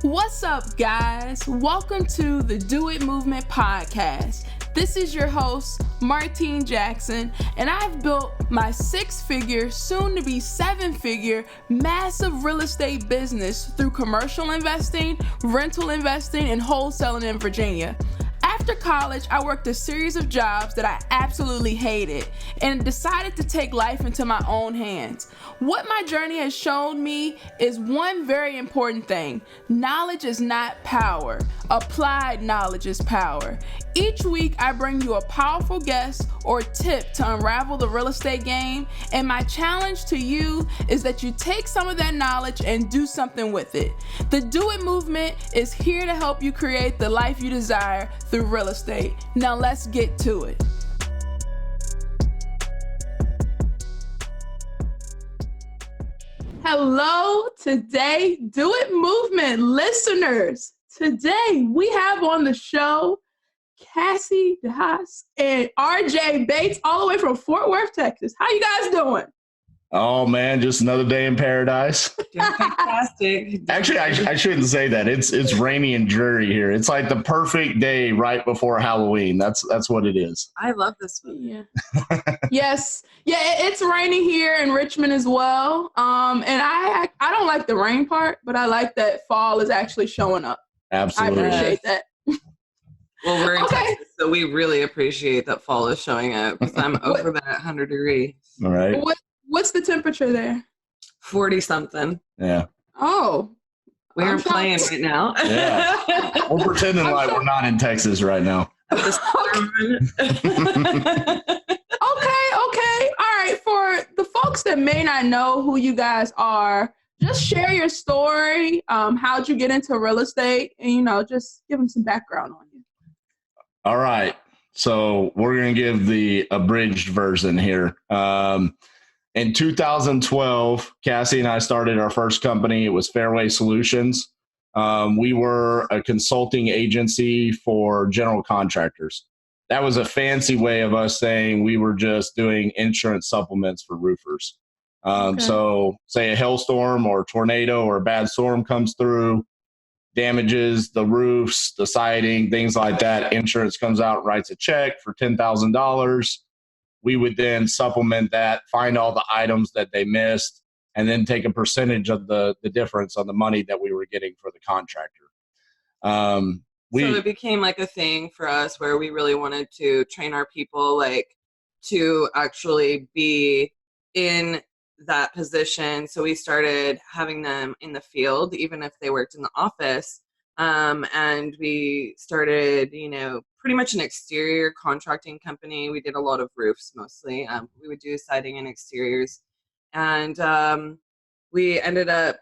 What's up, guys? Welcome to the DoItMovement podcast. This is your host, Martine Jackson, and I've built my 6-figure, soon-to-be 7-figure, massive real estate business through commercial investing, rental investing, and wholesaling in Virginia. After college, I worked a series of jobs that I absolutely hated and decided to take life into my own hands. What my journey has shown me is one very important thing. Knowledge is not power. Applied knowledge is power. Each week, I bring you a powerful guest or tip to unravel the real estate game, and my challenge to you is that you take some of that knowledge and do something with it. The Do It Movement is here to help you create the life you desire through real estate. Now let's get to it. Hello, today, Do It Movement listeners. Today we have on the show Cassi Dehaas and RJ Bates, all the way from Fort Worth, Texas. How you guys doing? Oh man, just another day in paradise. Doing fantastic. Actually, I shouldn't say that. It's rainy and dreary here. It's like the perfect day right before Halloween. That's what it is. I love this one. Yeah. Yes. Yeah, it's raining here in Richmond as well. And I don't like the rain part, but I like that fall is actually showing up. Absolutely. I appreciate that. Well, we're in Texas, so we really appreciate that fall is showing up because I'm over that 100 degrees. All right. What's the temperature there? 40-something. Yeah. Oh. We aren't playing right now. Yeah. We're pretending like we're not in Texas right now. Okay. All right. For the folks that may not know who you guys are, just share your story. How'd you get into real estate? And, just give them some background on you. All right. So we're going to give the abridged version here. In 2012, Cassi and I started our first company. It was Fairway Solutions. We were a consulting agency for general contractors. That was a fancy way of us saying we were just doing insurance supplements for roofers. Okay. So say a hailstorm or a tornado or a bad storm comes through, damages the roofs, the siding, things like that. Insurance comes out, writes a check for $10,000. We would then supplement that, find all the items that they missed, and then take a percentage of the difference on the money that we were getting for the contractor. So it became like a thing for us where we really wanted to train our people to actually be in that position. So we started having them in the field, even if they worked in the office. And we started, pretty much an exterior contracting company. We did a lot of roofs mostly. We would do siding and exteriors. And we ended up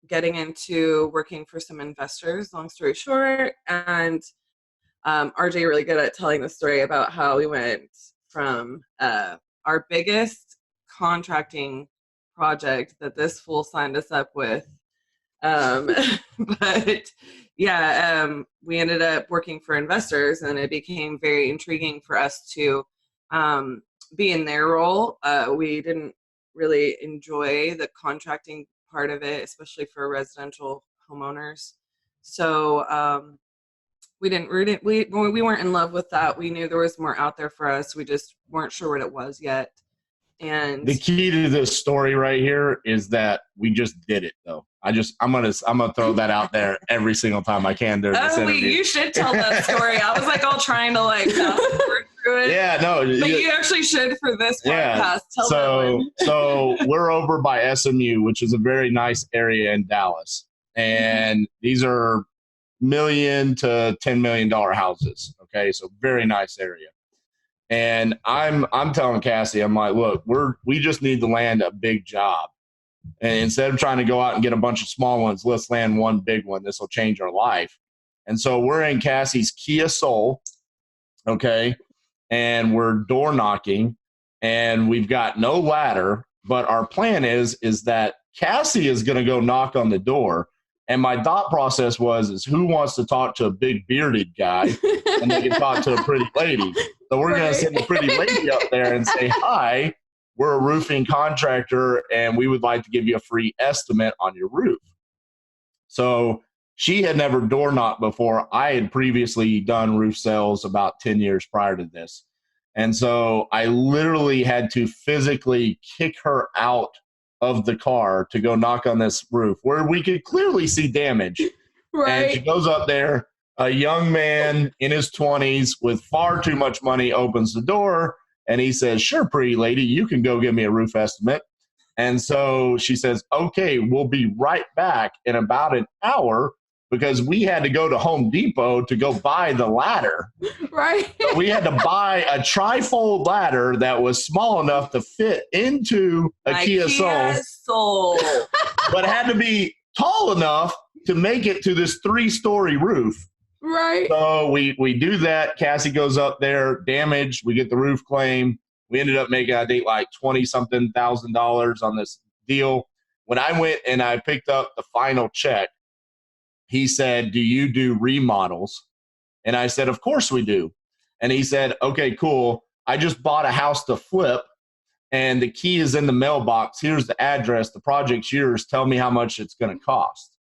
getting into working for some investors, long story short. And RJ really good at telling the story about how we went from our biggest contracting project that this fool signed us up with. But yeah, we ended up working for investors, and it became very intriguing for us to be in their role. We didn't really enjoy the contracting part of it, especially for residential homeowners. So we weren't in love with that. We knew there was more out there for us. We just weren't sure what it was yet. And the key to this story right here is that we just did it, though. I'm gonna throw that out there every single time I can during this interview. You should tell that story. I was all trying to work through it. Yeah, no. But you actually should for this podcast. Tell So we're over by SMU, which is a very nice area in Dallas, and these are $1 million to $10 million houses. Okay, so very nice area. And I'm telling Cassi, I'm like, look, we just need to land a big job. And instead of trying to go out and get a bunch of small ones, let's land one big one. This will change our life. And so we're in Cassi's Kia Soul, okay, and we're door knocking, and we've got no ladder. But our plan is that Cassi is going to go knock on the door. And my thought process is who wants to talk to a big bearded guy and they can talk to a pretty lady? So we're going to send a pretty lady up there and say, hi, we're a roofing contractor and we would like to give you a free estimate on your roof. So she had never door knocked before. I had previously done roof sales about 10 years prior to this. And so I literally had to physically kick her out of the car to go knock on this roof where we could clearly see damage. Right. And she goes up there. A young man in his 20s with far too much money opens the door, and he says, "Sure, pretty lady, you can go give me a roof estimate." And so she says, "Okay, we'll be right back in about an hour," because we had to go to Home Depot to go buy the ladder. Right. So we had to buy a trifold ladder that was small enough to fit into a Kia Soul, but had to be tall enough to make it to this 3-story roof. Right. So we do that. Cassie goes up there, damaged. We get the roof claim. We ended up making, I think, like $20-something thousand on this deal. When I went and I picked up the final check, he said, "Do you do remodels?" And I said, "Of course we do." And he said, "Okay, cool. I just bought a house to flip, and the key is in the mailbox. Here's the address. The project's yours. Tell me how much it's going to cost."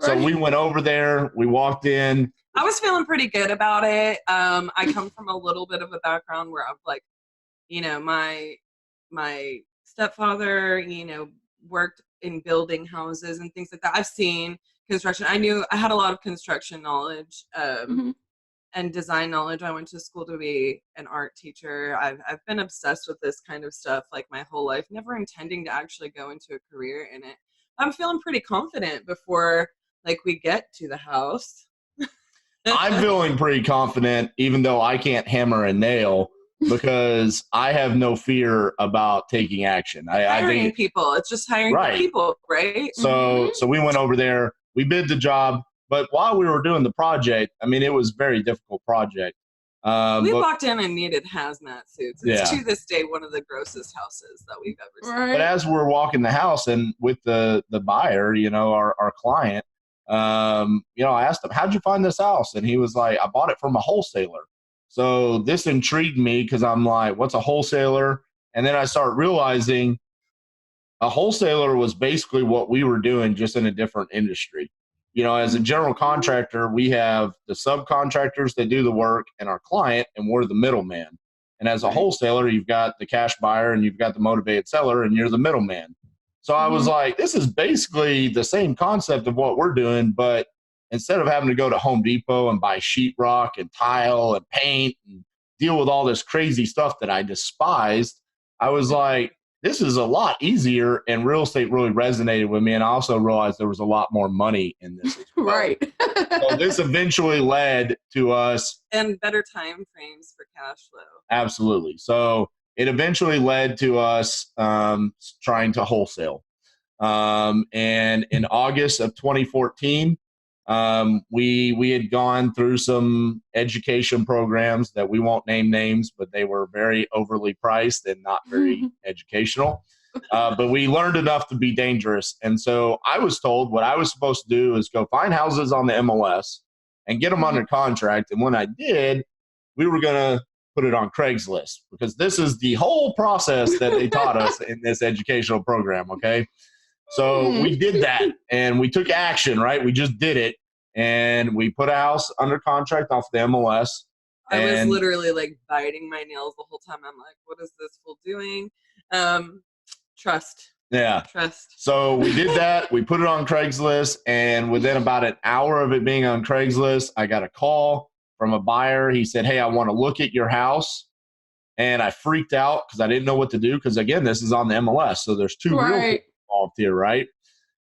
Right. So we went over there. We walked in. I was feeling pretty good about it. I come from a little bit of a background where I've like, you know, my stepfather, you know, worked in building houses and things like that. I've seen construction. I had a lot of construction knowledge and design knowledge. I went to school to be an art teacher. I've been obsessed with this kind of stuff like my whole life, never intending to actually go into a career in it. I'm feeling pretty confident before like we get to the house. I'm feeling pretty confident, even though I can't hammer a nail, because I have no fear about taking action. Hiring people. It's just hiring people, right? So we went over there. We bid the job. But while we were doing the project, I mean, it was a very difficult project. We walked in and needed hazmat suits. It's to this day one of the grossest houses that we've ever seen. Right. But as we're walking the house and with the buyer, you know, our client, you know, I asked him, "How'd you find this house?" And he was like, "I bought it from a wholesaler." So this intrigued me because I'm like, what's a wholesaler? And then I start realizing a wholesaler was basically what we were doing, just in a different industry. You know, as a general contractor, we have the subcontractors that do the work and our client, and we're the middleman. And as a wholesaler, you've got the cash buyer and you've got the motivated seller, and you're the middleman. So I was like, this is basically the same concept of what we're doing, but instead of having to go to Home Depot and buy sheetrock and tile and paint and deal with all this crazy stuff that I despised, I was like, this is a lot easier, and real estate really resonated with me. And I also realized there was a lot more money in this as well. Right. So this eventually led to us. And better time frames for cash flow. Absolutely. So it eventually led to us trying to wholesale. And in August of 2014, we had gone through some education programs that we won't name names, but they were very overly priced and not very educational. But we learned enough to be dangerous. And so I was told what I was supposed to do is go find houses on the MLS and get them under contract. And when I did, we were going to put it on Craigslist, because this is the whole process that they taught us in this educational program. Okay. So we did that and we took action, right? We just did it, and we put a house under contract off the MLS. I was literally like biting my nails the whole time. I'm like, what is this fool doing? Trust. Yeah. Trust. So we did that. We put it on Craigslist, and within about an hour of it being on Craigslist, I got a call from a buyer. He said, "Hey, I want to look at your house." And I freaked out because I didn't know what to do, because again, this is on the MLS. So there's two realtors involved here, right?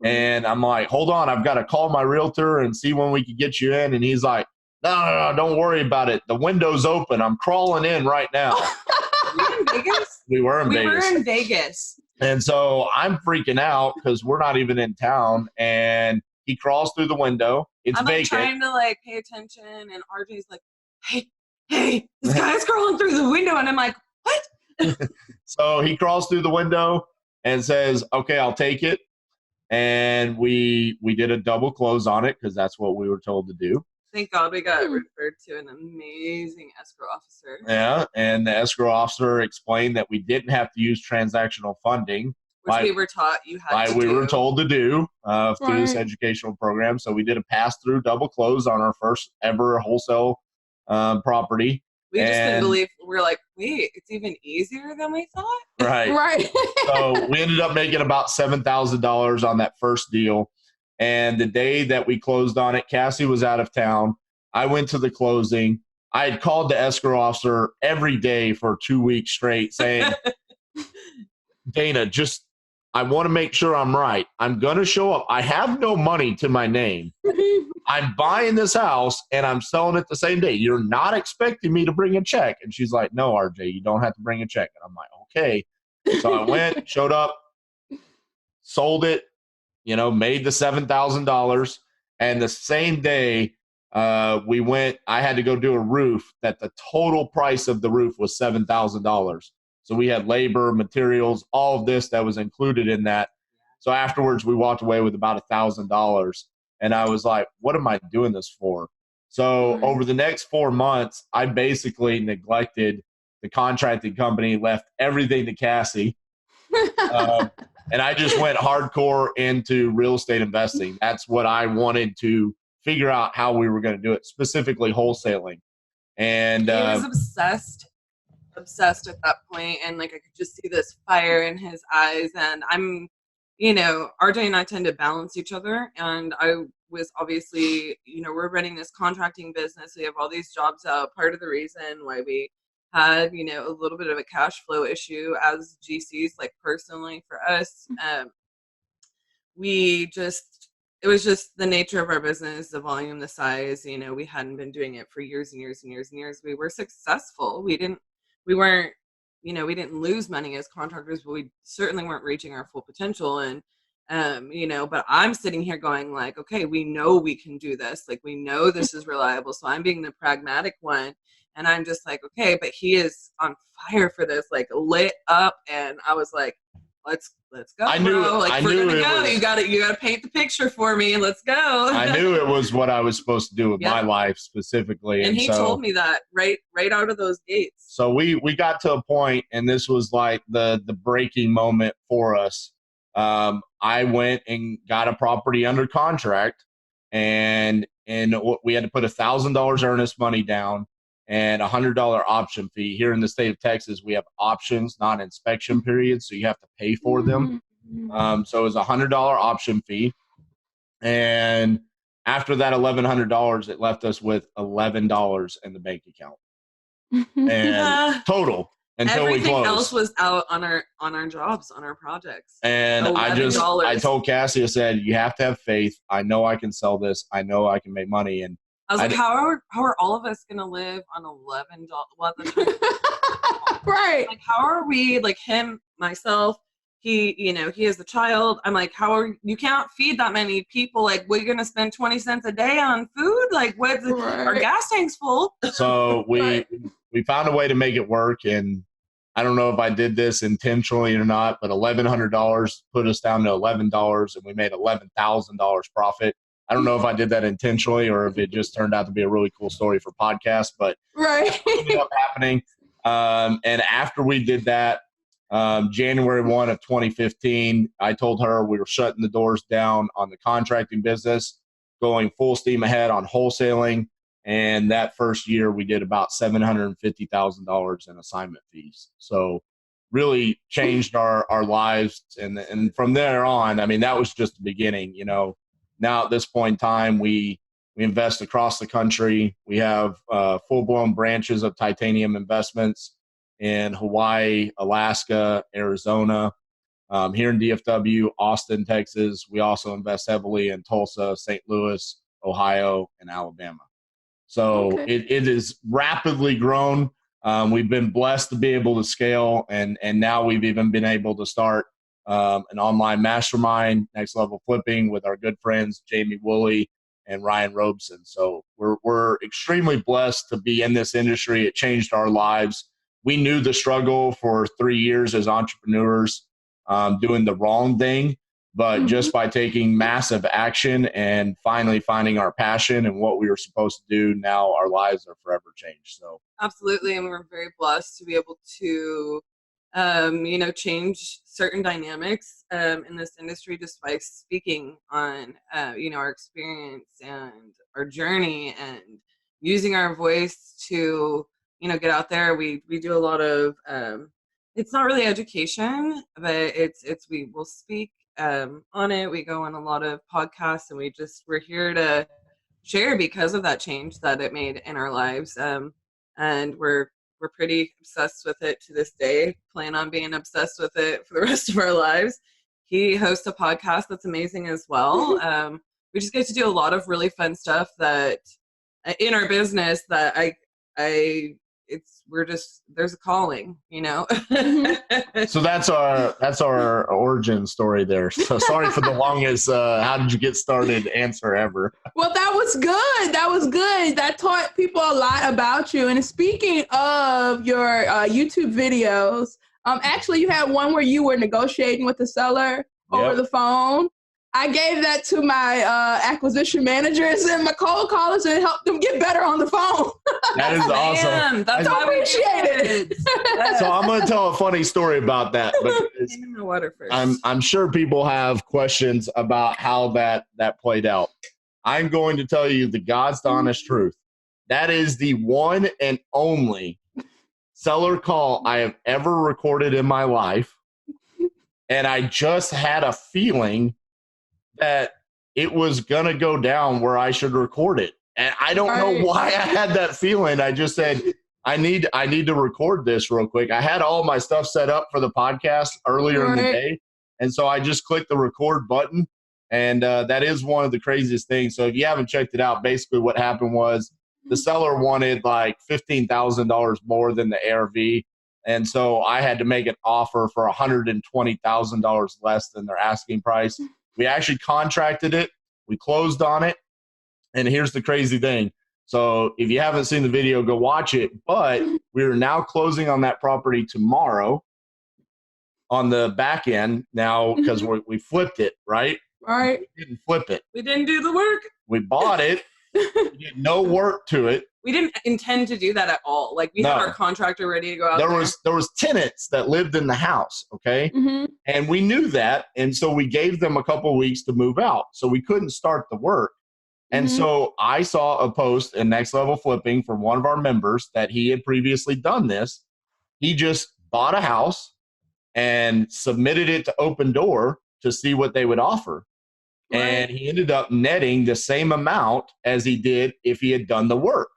And I'm like, hold on, I've got to call my realtor and see when we can get you in. And he's like, no, don't worry about it. The window's open. I'm crawling in right now. Were you in Vegas? We were in Vegas. We were in Vegas. And so I'm freaking out because we're not even in town. And he crawls through the window. It's I'm vacant. trying to like pay attention. And RJ's like, hey, this guy's crawling through the window. And I'm like, what? So he crawls through the window and says, okay, I'll take it. And we did a double close on it because that's what we were told to do. Thank God we got referred to an amazing escrow officer. Yeah, and the escrow officer explained that we didn't have to use transactional funding Which we were taught you had to do. We were told to do through this educational program. So we did a pass-through double close on our first ever wholesale property. We just couldn't believe. We're like, wait, it's even easier than we thought? Right. Right. So we ended up making about $7,000 on that first deal. And the day that we closed on it, Cassie was out of town. I went to the closing. I had called the escrow officer every day for 2 weeks straight saying, Dana, I want to make sure I'm right. I'm going to show up. I have no money to my name. I'm buying this house and I'm selling it the same day. You're not expecting me to bring a check. And she's like, no, RJ, you don't have to bring a check. And I'm like, okay. So I went, showed up, sold it, made the $7,000. And the same day we went, I had to go do a roof that the total price of the roof was $7,000. So we had labor, materials, all of this that was included in that. So afterwards, we walked away with about $1,000. And I was like, what am I doing this for? So over the next 4 months, I basically neglected the contracting company, left everything to Cassie. And I just went hardcore into real estate investing. That's what I wanted to figure out how we were going to do it, specifically wholesaling. And he was obsessed at that point, and like I could just see this fire in his eyes. And I'm, RJ and I tend to balance each other, and I was obviously, we're running this contracting business. We have all these jobs out. Part of the reason why we had, a little bit of a cash flow issue as GCs, like personally for us, it was just the nature of our business, the volume, the size. We hadn't been doing it for years and years and years and years. We were successful. We didn't lose money as contractors, but we certainly weren't reaching our full potential. And, but I'm sitting here going like, okay, we know we can do this. Like, we know this is reliable. So I'm being the pragmatic one. And I'm just like, okay, but he is on fire for this, like lit up. And I was like, let's go. I knew, bro. Like, I we're knew gonna go. Was, you gotta paint the picture for me, and let's go. I knew it was what I was supposed to do with my life specifically. And he told me that right out of those gates. So we got to a point, and this was like the breaking moment for us. I went and got a property under contract, and we had to put $1,000 earnest money down and $100 option fee. Here in the state of Texas, we have options, not inspection periods, so you have to pay for them. So it was $100 option fee. And after that $1,100, it left us with $11 in the bank account. And total until we closed. Everything else was out on our jobs, on our projects. And I told Cassie, I said, you have to have faith. I know I can sell this. I know I can make money. And I was like, how are all of us gonna live on $11? Well, right. Like, how are we? Like him, myself. He has the child. I'm like, you can't feed that many people. Like, we're going to spend 20 cents a day on food. Like, our gas tank's full. So we found a way to make it work. And I don't know if I did this intentionally or not, but $1,100 put us down to $11 and we made $11,000 profit. I don't know if I did that intentionally or if it just turned out to be a really cool story for podcasts, but it ended up happening. And after we did that, January 1 of 2015, I told her we were shutting the doors down on the contracting business, going full steam ahead on wholesaling. And that first year we did about $750,000 in assignment fees. So really changed our lives. And from there on, I mean, that was just the beginning. Now at this point in time, we invest across the country. We have full-blown branches of Titanium Investments in Hawaii, Alaska, Arizona, here in DFW, Austin, Texas. We also invest heavily in Tulsa, St. Louis, Ohio, and Alabama. So it is rapidly grown. We've been blessed to be able to scale, and now we've even been able to start an online mastermind, Next Level Flipping, with our good friends Jamie Woolley and Ryan Robeson. So we're extremely blessed to be in this industry. It changed our lives. We knew the struggle for 3 years as entrepreneurs, doing the wrong thing, but just by taking massive action and finally finding our passion and what we were supposed to do, now our lives are forever changed. So absolutely, and we're very blessed to be able to change certain dynamics in this industry just by speaking on, our experience and our journey and using our voice to, get out there. We do a lot of, it's not really education, but we will speak on it. We go on a lot of podcasts, and we're here to share because of that change that it made in our lives. And we're pretty obsessed with it to this day, plan on being obsessed with it for the rest of our lives. He hosts a podcast that's amazing as well. We just get to do a lot of really fun stuff that in our business that there's a calling, So that's our origin story there. So sorry for the longest how did you get started answer ever. Well, that was good. That taught people a lot about you. And speaking of your YouTube videos, actually you had one where you were negotiating with the seller over the phone. I gave that to my acquisition managers and my cold callers and helped them get better on the phone. That is awesome. That's I appreciate it. So I'm going to tell a funny story about that. In the water first. I'm sure people have questions about how that played out. I'm going to tell you the God's honest truth. That is the one and only seller call I have ever recorded in my life. And I just had a feeling that it was going to go down where I should record it. And I don't know why I had that feeling. I just said, I need to record this real quick. I had all my stuff set up for the podcast earlier in the day. And so I just clicked the record button. And that is one of the craziest things. So if you haven't checked it out, basically what happened was the seller wanted like $15,000 more than the ARV. And so I had to make an offer for $120,000 less than their asking price. We actually contracted it. We closed on it. And here's the crazy thing. So if you haven't seen the video, go watch it. But we're now closing on that property tomorrow on the back end now because we flipped it, right? Right. We didn't flip it. We didn't do the work. We bought it. We did no work to it. We didn't intend to do that at all. Like we had our contractor ready to go out there was tenants that lived in the house, okay? Mm-hmm. And we knew that. And so we gave them a couple weeks to move out. So we couldn't start the work. And so I saw a post in Next Level Flipping from one of our members that he had previously done this. He just bought a house and submitted it to Open Door to see what they would offer. Right. And he ended up netting the same amount as he did if he had done the work.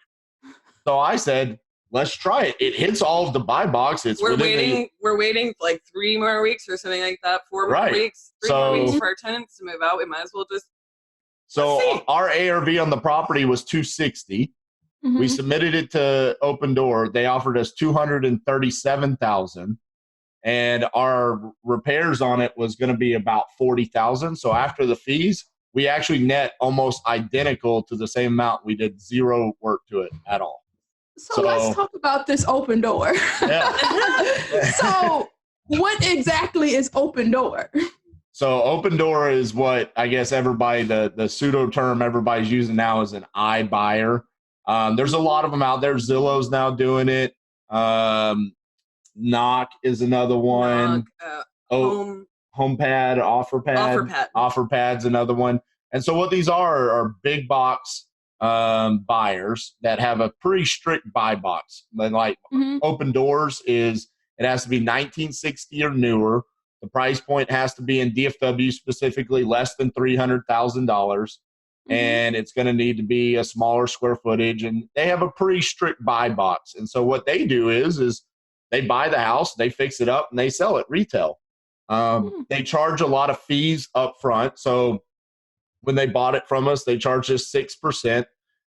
So I said, let's try it. It hits all of the buy box. We're waiting like 3 more weeks or something like that. 4 more weeks. 3 more weeks for our tenants to move out. We might as well just. So our ARV on the property was $260,000. Mm-hmm. We submitted it to Open Door. They offered us $237,000, and our repairs on it was going to be about $40,000. So after the fees, we actually net almost identical to the same amount. We did zero work to it at all. So let's talk about this Open Door. Yeah. So what exactly is Open Door? So Open Door is what I guess everybody, the pseudo term everybody's using now is an iBuyer. There's a lot of them out there. Zillow's now doing it. Knock is another one. HomePad, OfferPad's another one. And so what these are big box buyers that have a pretty strict buy box. Like Open Doors it has to be 1960 or newer. The price point has to be in DFW specifically less than $300,000. And it's going to need to be a smaller square footage. And they have a pretty strict buy box. And so what they do is they buy the house, they fix it up, and they sell it retail. They charge a lot of fees up front. So when they bought it from us, they charge us 6%.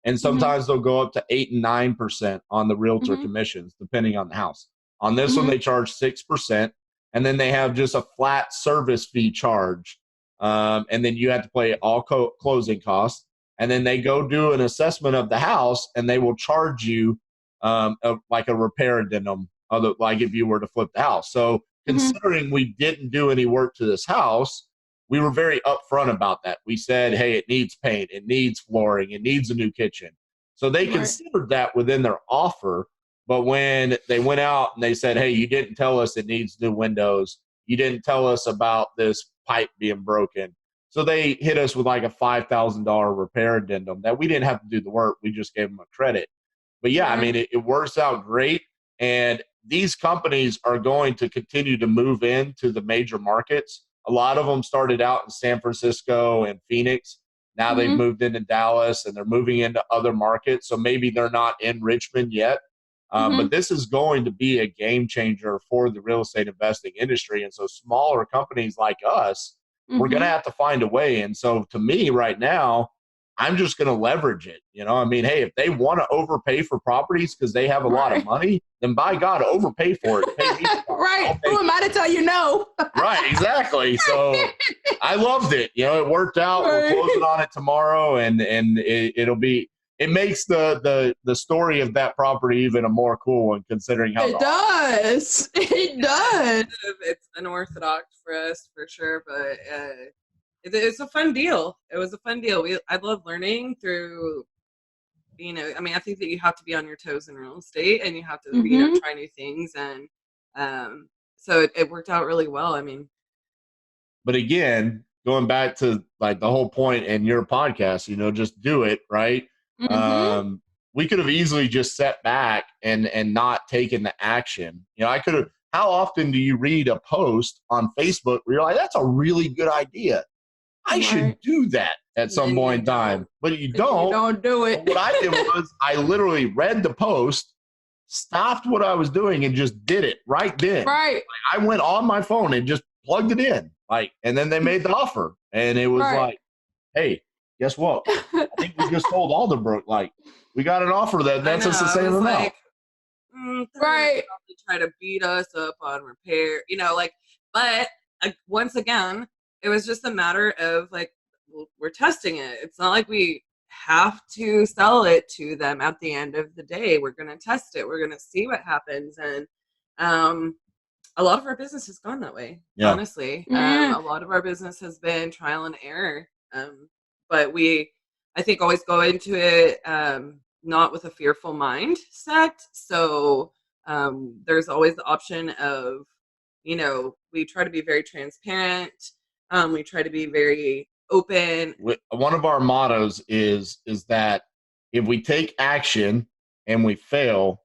And sometimes they'll go up to 8 and 9% on the realtor commissions, depending on the house. On this one, they charge 6%. And then they have just a flat service fee charge. And then you have to pay all closing costs. And then they go do an assessment of the house, and they will charge you like a repair addendum, like if you were to flip the house. So considering we didn't do any work to this house, we were very upfront about that. We said, hey, it needs paint, it needs flooring, it needs a new kitchen. So they considered that within their offer. But when they went out and they said, hey, you didn't tell us it needs new windows. You didn't tell us about this pipe being broken. So they hit us with like a $5,000 repair addendum that we didn't have to do the work. We just gave them a credit. But yeah, I mean, it works out great. And these companies are going to continue to move into the major markets. A lot of them started out in San Francisco and Phoenix. Now they've moved into Dallas and they're moving into other markets. So maybe they're not in Richmond yet. But this is going to be a game changer for the real estate investing industry. And so smaller companies like us, we're going to have to find a way. And so to me right now, I'm just going to leverage it. You know, I mean, hey, if they want to overpay for properties because they have a lot of money, then by God, overpay for it. Pay me right. Who am I to tell you no? Right, exactly. So I loved it. You know, it worked out. We're closing on it tomorrow, and it makes the story of that property even a more cool one, considering how it does. It's unorthodox for us for sure, but it's a fun deal. It was a fun deal. I love learning through, you know, I mean, I think that you have to be on your toes in real estate and you have to, you know, try new things. And so it worked out really well. I mean, but again, going back to like the whole point in your podcast, you know, just do it, right? We could have easily just sat back and not taken the action. You know, I could have, how often do you read a post on Facebook where you're like, that's a really good idea. I should do that at some point in time, but you don't. You don't do it. What I did was I literally read the post, stopped what I was doing, and just did it right then. Right. Like, I went on my phone and just plugged it in, like, and then they made the offer, and it was like, hey, guess what? I think we just told Alderbrook, like, we got an offer that's us the same amount. Right. Try to beat us up on repair, you know, like, but once again, it was just a matter of like, we're testing it. It's not like we have to sell it to them at the end of the day. We're going to test it. We're going to see what happens. And a lot of our business has gone that way, honestly. A lot of our business has been trial and error. But I think, always go into it not with a fearful mindset. So there's always the option of, you know, we try to be very transparent. We try to be very open. One of our mottos is that if we take action and we fail,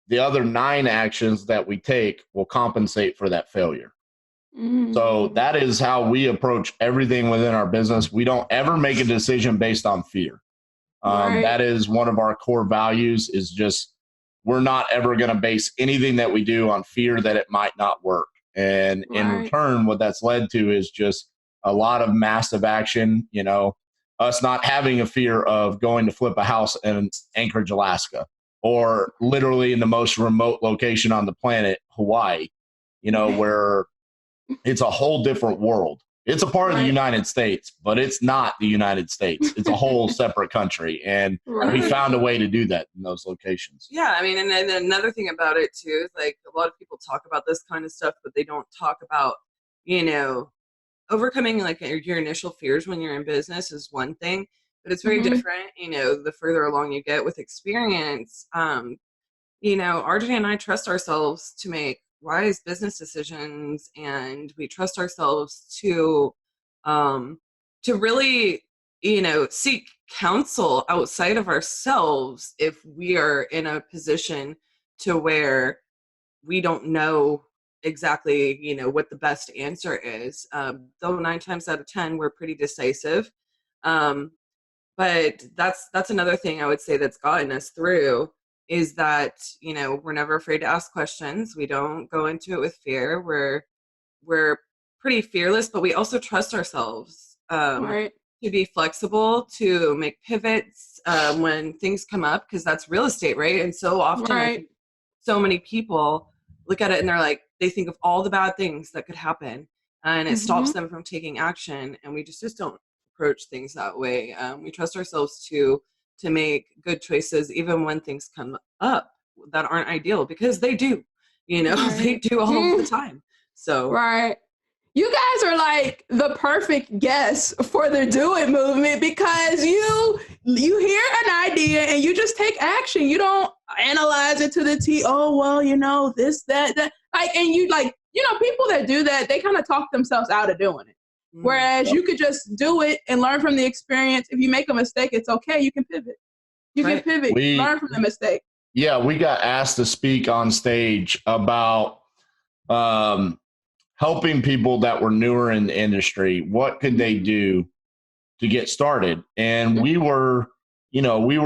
the other 9 actions that we take will compensate for that failure. So that is how we approach everything within our business. We don't ever make a decision based on fear. That is one of our core values, is just, we're not ever going to base anything that we do on fear that it might not work. And in return, what that's led to is just a lot of massive action, you know, us not having a fear of going to flip a house in Anchorage, Alaska, or literally in the most remote location on the planet, Hawaii, you know, where it's a whole different world. It's a part of the United States, but it's not the United States. It's a whole separate country. And we found a way to do that in those locations. Yeah. I mean, and then another thing about it too, is like, a lot of people talk about this kind of stuff, but they don't talk about, you know, overcoming like your initial fears when you're in business is one thing, but it's very different, you know, the further along you get with experience. You know, RJ and I trust ourselves to make wise business decisions, and we trust ourselves to really, you know, seek counsel outside of ourselves if we are in a position to where we don't know exactly, you know, what the best answer is. Though 9 times out of 10 we're pretty decisive, but that's another thing I would say that's gotten us through, is that, you know, we're never afraid to ask questions. We don't go into it with fear. We're pretty fearless, but we also trust ourselves to be flexible, to make pivots when things come up, because that's real estate, right? And so often I think so many people look at it and they're like, they think of all the bad things that could happen, and it stops them from taking action. And we just don't approach things that way. We trust ourselves to make good choices, even when things come up that aren't ideal, because they do, you know, they do all of the time. So, you guys are like the perfect guests for the Do It movement, because you hear an idea and you just take action. You don't analyze it to the T. Oh, well, this, that. Like, and you like, people that do that, they kind of talk themselves out of doing it. Whereas you could just do it and learn from the experience. If you make a mistake, it's okay. You can pivot. Can pivot, learn from the mistake. Yeah, we got asked to speak on stage about helping people that were newer in the industry. What could they do to get started? And we were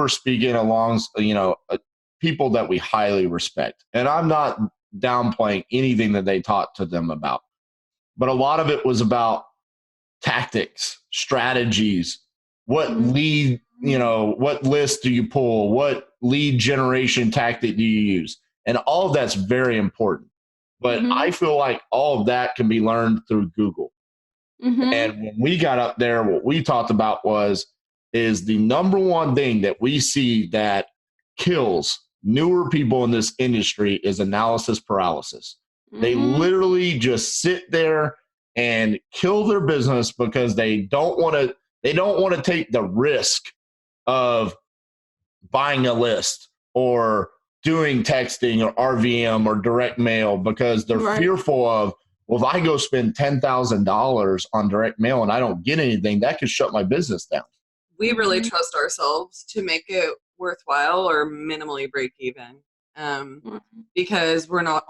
speaking along, people that we highly respect. And I'm not downplaying anything that they talked to them about. But a lot of it was about tactics, strategies, what lead, what list do you pull? What lead generation tactic do you use? And all of that's very important. But I feel like all of that can be learned through Google. And when we got up there, what we talked about is the number one thing that we see that kills newer people in this industry is analysis paralysis. They literally just sit there and kill their business because they don't want to take the risk of buying a list or doing texting or RVM or direct mail, because they're fearful of, well, if I go spend $10,000 on direct mail and I don't get anything, that could shut my business down. We really trust ourselves to make it worthwhile or minimally break even. Because we're not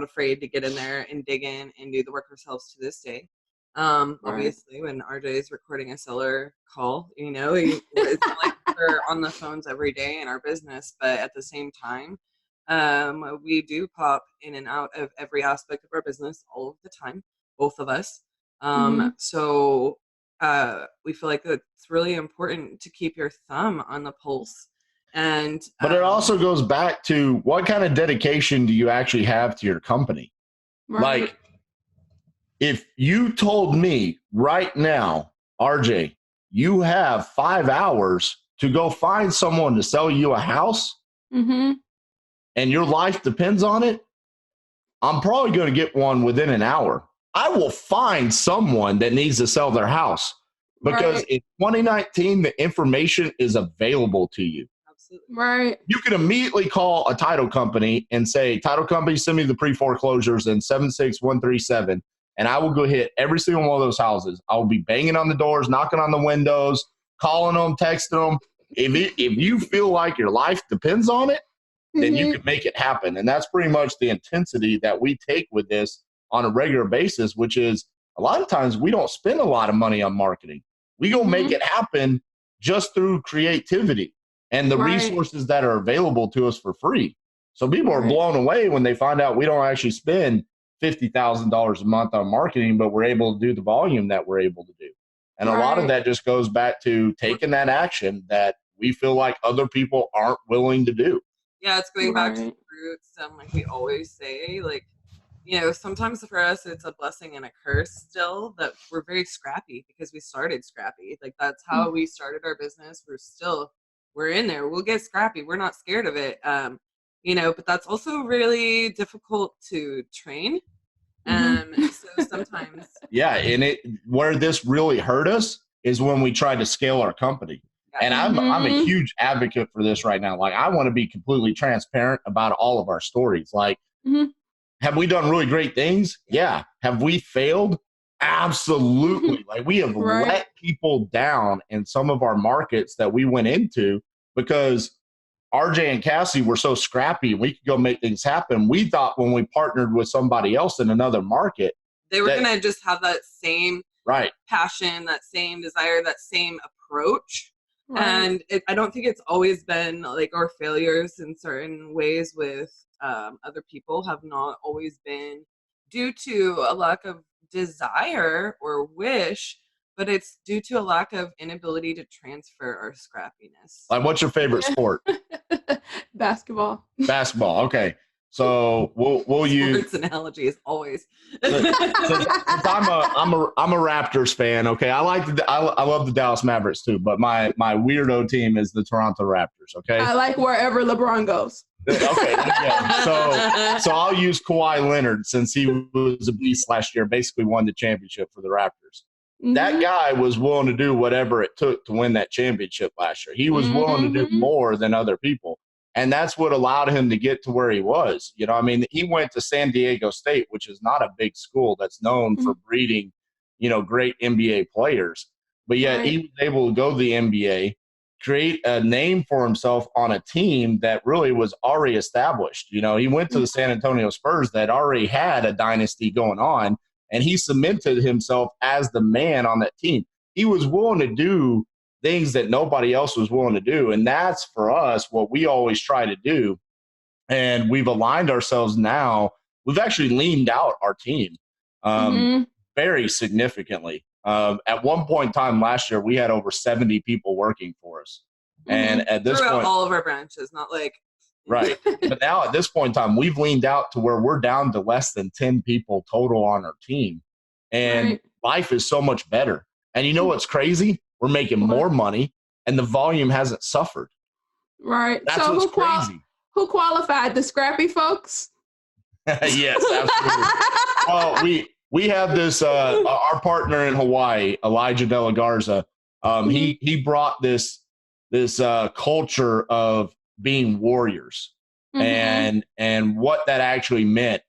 afraid to get in there and dig in and do the work ourselves to this day. Obviously, when RJ is recording a seller call, it's like we're on the phones every day in our business, but at the same time, we do pop in and out of every aspect of our business all of the time, both of us. So we feel like it's really important to keep your thumb on the pulse. But it also goes back to what kind of dedication do you actually have to your company? Like, if you told me right now, RJ, you have 5 hours to go find someone to sell you a house, and your life depends on it, I'm probably going to get one within an hour. I will find someone that needs to sell their house, because in 2019, the information is available to you. Right. You can immediately call a title company and say, title company, send me the pre-foreclosures in 76137, and I will go hit every single one of those houses. I will be banging on the doors, knocking on the windows, calling them, texting them. If you feel like your life depends on it, then you can make it happen. And that's pretty much the intensity that we take with this on a regular basis, which is a lot of times we don't spend a lot of money on marketing. We go make it happen just through creativity and the resources that are available to us for free. So people are blown away when they find out we don't actually spend $50,000 a month on marketing, but we're able to do the volume that we're able to do. And a lot of that just goes back to taking that action that we feel like other people aren't willing to do. Yeah, it's going back to the roots. Like we always say, like, sometimes for us it's a blessing and a curse still that we're very scrappy, because we started scrappy. Like, that's how we started our business. We're in there. We'll get scrappy. We're not scared of it. But that's also really difficult to train. So sometimes. Yeah. And where this really hurt us is when we tried to scale our company. And I'm a huge advocate for this right now. Like, I want to be completely transparent about all of our stories. Like, have we done really great things? Yeah. Have we failed? Absolutely. Like, we have let people down in some of our markets that we went into because RJ and Cassie were so scrappy and we could go make things happen. We thought when we partnered with somebody else in another market, they were going to just have that same passion, that same desire, that same approach. And I don't think it's always been like our failures in certain ways with other people have not always been due to a lack of desire or wish, but it's due to a lack of inability to transfer our scrappiness. Like, what's your favorite sport? Basketball. Basketball. Okay. So we'll use sports analogies always. Since I'm a Raptors fan. Okay, I love the Dallas Mavericks too, but my weirdo team is the Toronto Raptors. Okay, I like wherever LeBron goes. Okay, so I'll use Kawhi Leonard since he was a beast last year, basically won the championship for the Raptors. That guy was willing to do whatever it took to win that championship last year. He was willing to do more than other people. And that's what allowed him to get to where he was. You know, I mean, he went to San Diego State, which is not a big school that's known for breeding, you know, great NBA players. But yet he was able to go to the NBA, create a name for himself on a team that really was already established. You know, he went to the San Antonio Spurs that already had a dynasty going on, and he cemented himself as the man on that team. He was willing to do things that nobody else was willing to do. And that's for us what we always try to do. And we've aligned ourselves now. We've actually leaned out our team very significantly. At one point in time last year, we had over 70 people working for us. And at this point, all of our branches, not like right. But now at this point in time, we've leaned out to where we're down to less than 10 people total on our team. And life is so much better. And you know what's crazy? We're making more money and the volume hasn't suffered. Right. That's so what's crazy. Who qualified? The scrappy folks? Yes, absolutely. Well, we have this our partner in Hawaii, Elijah De La Garza. He brought this culture of being warriors and what that actually meant.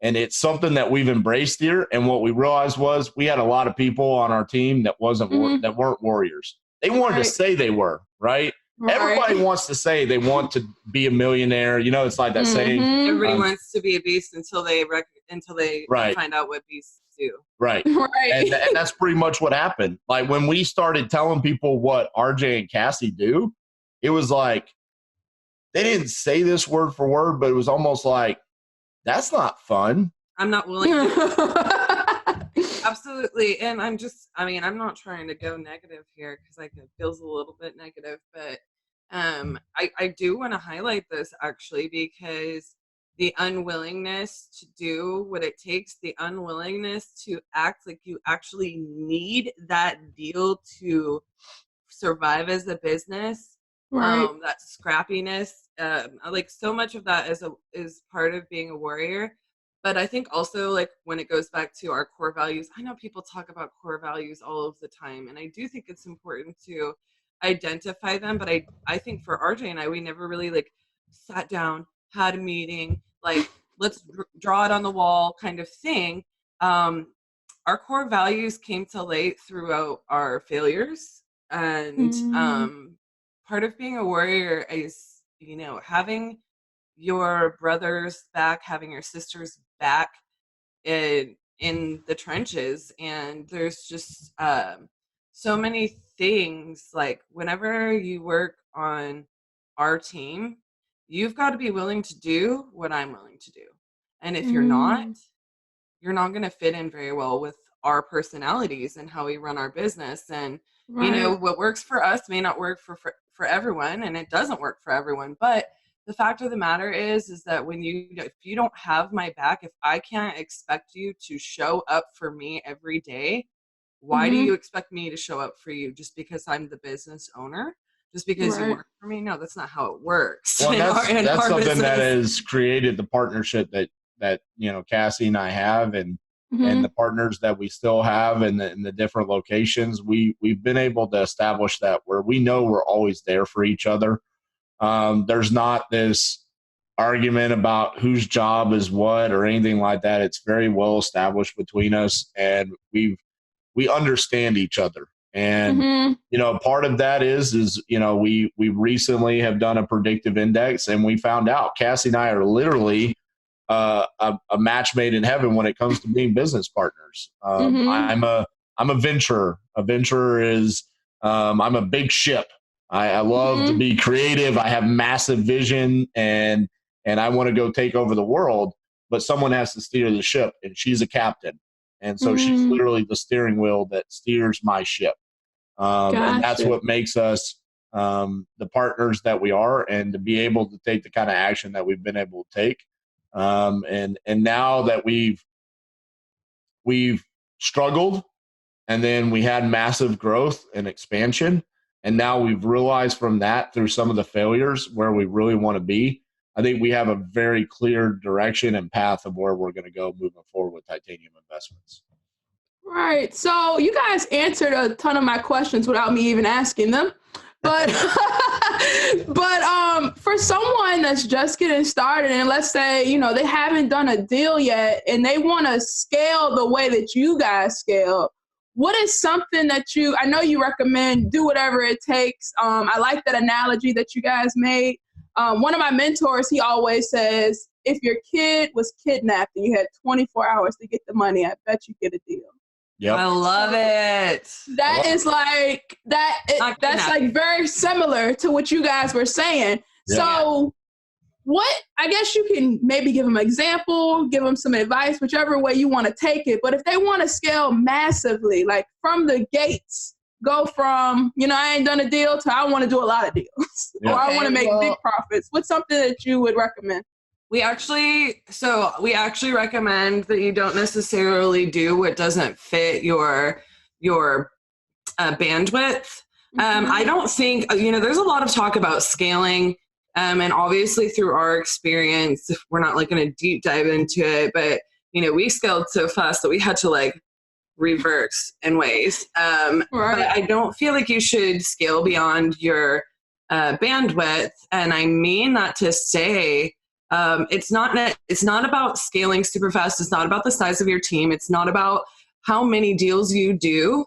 And it's something that we've embraced here. And what we realized was we had a lot of people on our team that that weren't warriors. They wanted to say they were, right? Everybody wants to say they want to be a millionaire. You know, it's like that saying. Everybody wants to be a beast until they find out what beasts do. Right. And that's pretty much what happened. Like when we started telling people what RJ and Cassi do, it was like they didn't say this word for word, but it was almost like, that's not fun. I'm not willing to. Absolutely. And I'm not trying to go negative here because it feels a little bit negative, but I do want to highlight this actually because the unwillingness to do what it takes, the unwillingness to act like you actually need that deal to survive as a business. That scrappiness, like so much of that is part of being a warrior. But I think also like when it goes back to our core values, I know people talk about core values all of the time, and I do think it's important to identify them. But I think for RJ and I, we never really like sat down, had a meeting, like let's draw it on the wall kind of thing. Our core values came to light throughout our failures, and part of being a warrior is, you know, having your brother's back, having your sister's back in the trenches. And there's just so many things. Like whenever you work on our team, you've got to be willing to do what I'm willing to do. And if you're not going to fit in very well with our personalities and how we run our business. And you know, what works for us may not work for everyone, and it doesn't work for everyone. But the fact of the matter is that if you don't have my back, if I can't expect you to show up for me every day, why do you expect me to show up for you just because I'm the business owner? Just because you work for me? No, that's not how it works. Well, that's something that has created the partnership that you know Cassi and I have, and the partners that we still have in the different locations. We've been able to establish that where we know we're always there for each other. There's not this argument about whose job is what or anything like that. It's very well established between us, and we understand each other. And you know, part of that is you know, we recently have done a predictive index, and we found out Cassi and I are literally a match made in heaven when it comes to being business partners. I'm a venturer. A venturer is I'm a big ship. I love to be creative. I have massive vision, and I want to go take over the world. But someone has to steer the ship, and she's a captain, and so she's literally the steering wheel that steers my ship. And that's what makes us the partners that we are, and to be able to take the kind of action that we've been able to take. And now that we've struggled, and then we had massive growth and expansion, And now we've realized from that through some of the failures where we really want to be. I think we have a very clear direction and path of where we're going to go moving forward with Titanium Investments. Right. So you guys answered a ton of my questions without me even asking them. But for someone that's just getting started, and let's say, you know, they haven't done a deal yet and they want to scale the way that you guys scale, what is something that I know you recommend, do whatever it takes. I like that analogy that you guys made. One of my mentors, he always says, if your kid was kidnapped and you had 24 hours to get the money, I bet you get a deal. Yep. I love it. That is like that's like very similar to what you guys were saying. Yeah. So I guess you can maybe give them an example, give them some advice, whichever way you want to take it. But if they want to scale massively, like from the gates, go from, you know, I ain't done a deal to I want to do a lot of deals or I want to make big profits. What's something that you would recommend? We actually recommend that you don't necessarily do what doesn't fit your bandwidth. I don't think, you know, there's a lot of talk about scaling, and obviously through our experience, we're not like going to deep dive into it, but, you know, we scaled so fast that we had to like reverse in ways. Right. But I don't feel like you should scale beyond your bandwidth. And I mean that to say, it's not about scaling super fast. It's not about the size of your team. It's not about how many deals you do.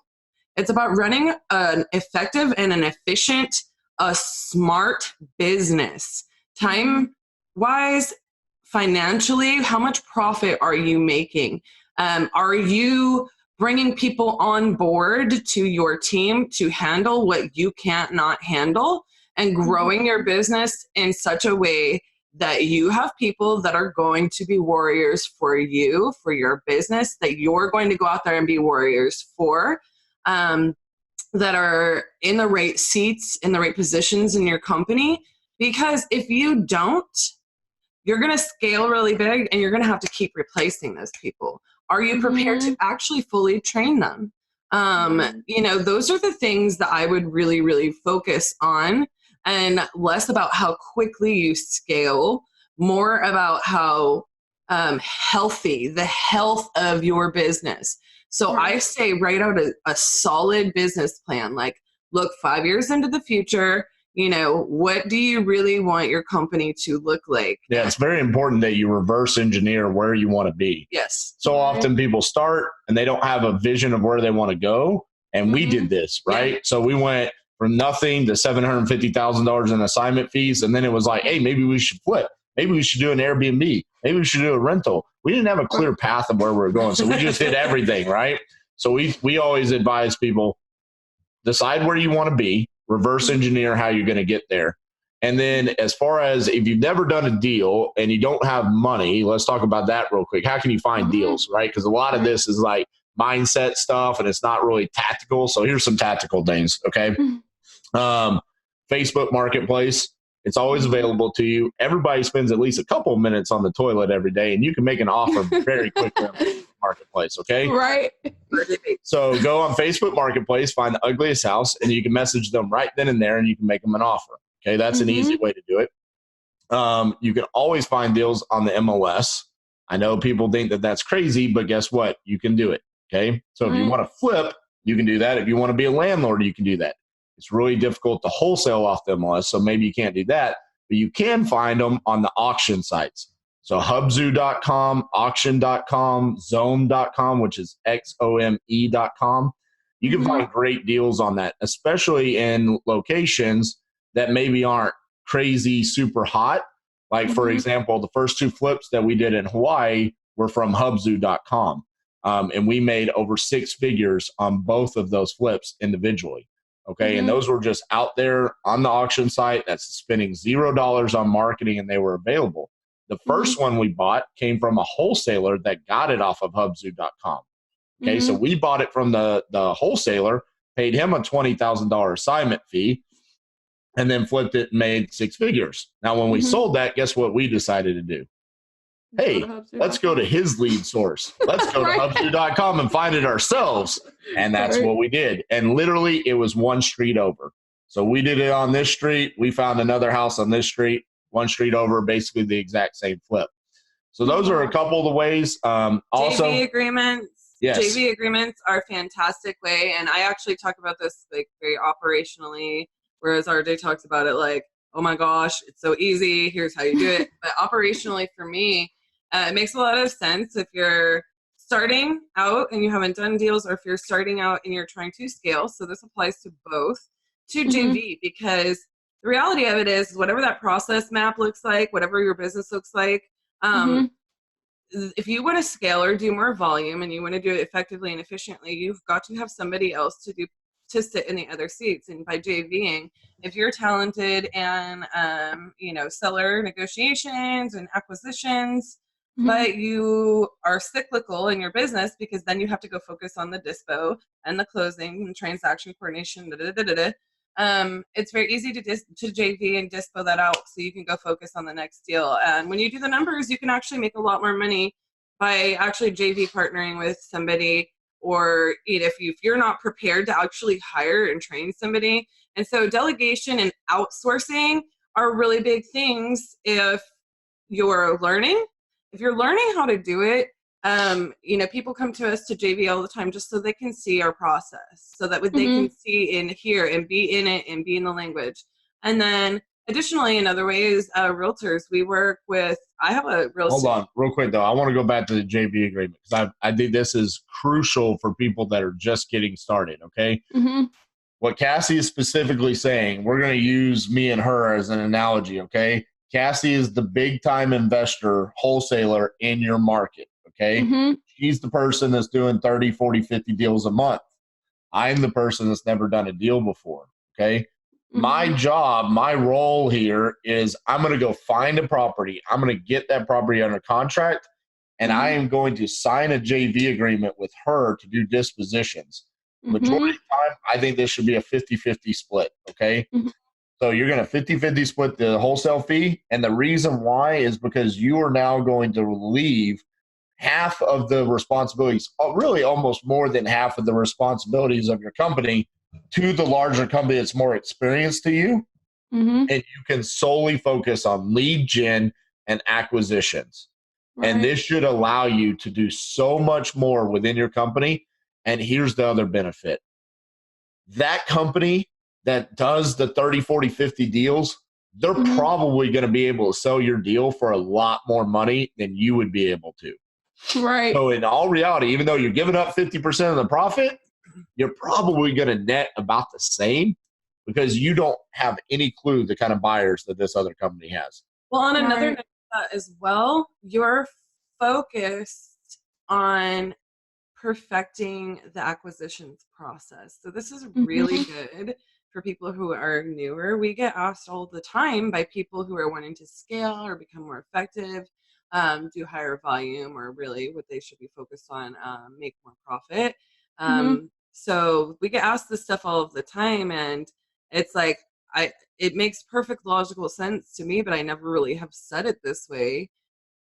It's about running an effective and an efficient, a smart business. Time-wise, financially, how much profit are you making? Are you bringing people on board to your team to handle what you can't not handle, and growing your business in such a way that you have people that are going to be warriors for you, for your business, that you're going to go out there and be warriors for, that are in the right seats, in the right positions in your company. Because if you don't, you're going to scale really big and you're going to have to keep replacing those people. Are you prepared to actually fully train them? You know, those are the things that I would really, really focus on, and less about how quickly you scale, more about how healthy, the health of your business. So I say write out a solid business plan. Like, look 5 years into the future, you know, what do you really want your company to look like? Yeah, it's very important that you reverse engineer where you want to be. Yes. So often people start and they don't have a vision of where they want to go. And we did this, right? Yeah. So we went from nothing to $750,000 in assignment fees. And then it was like, hey, maybe we should flip. Maybe we should do an Airbnb. Maybe we should do a rental. We didn't have a clear path of where we were going. So we just did everything, right? So we always advise people, decide where you want to be, reverse engineer how you're going to get there. And then as far as if you've never done a deal and you don't have money, let's talk about that real quick. How can you find deals, right? Because a lot of this is like mindset stuff and it's not really tactical. So here's some tactical things, okay? Facebook Marketplace. It's always available to you. Everybody spends at least a couple of minutes on the toilet every day, and you can make an offer very quickly on Facebook Marketplace, okay? Right. So go on Facebook Marketplace, find the ugliest house, and you can message them right then and there, and you can make them an offer, okay? That's an easy way to do it. You can always find deals on the MLS. I know people think that that's crazy, but guess what? You can do it, okay? So if you want to flip, you can do that. If you want to be a landlord, you can do that. It's really difficult to wholesale off the MLS, so maybe you can't do that, but you can find them on the auction sites. So hubzoo.com, auction.com, zome.com, which is XOME.com. You can find great deals on that, especially in locations that maybe aren't crazy, super hot. Like, for example, the first two flips that we did in Hawaii were from hubzoo.com. And we made over 6 figures on both of those flips individually. Okay. And those were just out there on the auction site that's spending $0 on marketing, and they were available. The first one we bought came from a wholesaler that got it off of hubzoo.com. Okay. So we bought it from the wholesaler, paid him a $20,000 assignment fee, and then flipped it and made 6 figures. Now, when we sold that, guess what we decided to do? Hey, let's go to his lead source. Let's go to hubzoo.com and find it ourselves. And that's what we did. And literally, it was one street over. So we did it on this street. We found another house on this street, one street over, basically the exact same flip. So those are a couple of the ways. Also, JV agreements. Yes. JV agreements are a fantastic way, and I actually talk about this like very operationally, whereas RJ talks about it like, oh my gosh, it's so easy. Here's how you do it. But operationally, for me, it makes a lot of sense if you're starting out and you haven't done deals, or if you're starting out and you're trying to scale. So this applies to both, to JV, because the reality of it is whatever that process map looks like, whatever your business looks like, if you want to scale or do more volume and you want to do it effectively and efficiently, you've got to have somebody else to sit in the other seats. And by JVing, if you're talented and seller negotiations and acquisitions, but you are cyclical in your business, because then you have to go focus on the dispo and the closing and transaction coordination, it's very easy to JV and dispo that out so you can go focus on the next deal. And when you do the numbers, you can actually make a lot more money by actually JV partnering with somebody, or if you're not prepared to actually hire and train somebody. And so delegation and outsourcing are really big things if you're learning. If you're learning how to do it, people come to us to JV all the time just so they can see our process, so that they can see and hear and be in it and be in the language. And then additionally, in other ways, realtors, we work with, I have a real Hold on, real quick though. I want to go back to the JV agreement, because I think this is crucial for people that are just getting started, okay? What Cassie is specifically saying, we're going to use me and her as an analogy, okay? Cassie is the big-time investor, wholesaler in your market, okay? She's the person that's doing 30, 40, 50 deals a month. I'm the person that's never done a deal before, okay? My job, my role here is I'm going to go find a property. I'm going to get that property under contract, and I am going to sign a JV agreement with her to do dispositions. Majority of the time, I think this should be a 50-50 split, okay? So you're going to 50-50 split the wholesale fee. And the reason why is because you are now going to leave half of the responsibilities, really almost more than half of the responsibilities of your company, to the larger company that's more experienced to you. And you can solely focus on lead gen and acquisitions. And this should allow you to do so much more within your company. And here's the other benefit. That company that does the 30, 40, 50 deals, they're probably going to be able to sell your deal for a lot more money than you would be able to. So in all reality, even though you're giving up 50% of the profit, you're probably going to net about the same, because you don't have any clue the kind of buyers that this other company has. Well, on another note as well, you're focused on perfecting the acquisitions process. So this is really good for people who are newer. We get asked all the time by people who are wanting to scale or become more effective, do higher volume, or really what they should be focused on, make more profit. So we get asked this stuff all of the time, and it's like, it makes perfect logical sense to me, but I never really have said it this way.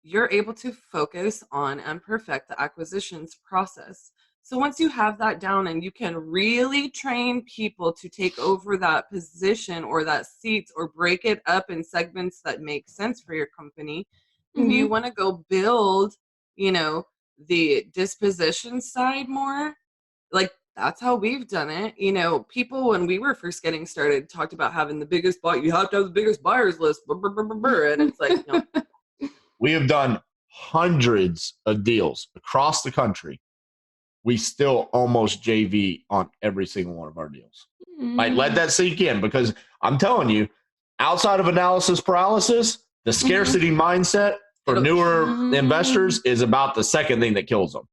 You're able to focus on and perfect the acquisitions process. So once you have that down and you can really train people to take over that position or that seat, or break it up in segments that make sense for your company, and you want to go build, the disposition side more, like that's how we've done it. People, when we were first getting started, talked about having the biggest buy. You have to have the biggest buyers list, and it's like, no. We have done hundreds of deals across the country. We still almost JV on every single one of our deals. Like, let that sink in, because I'm telling you, outside of analysis paralysis, the scarcity mindset for newer investors is about the second thing that kills them.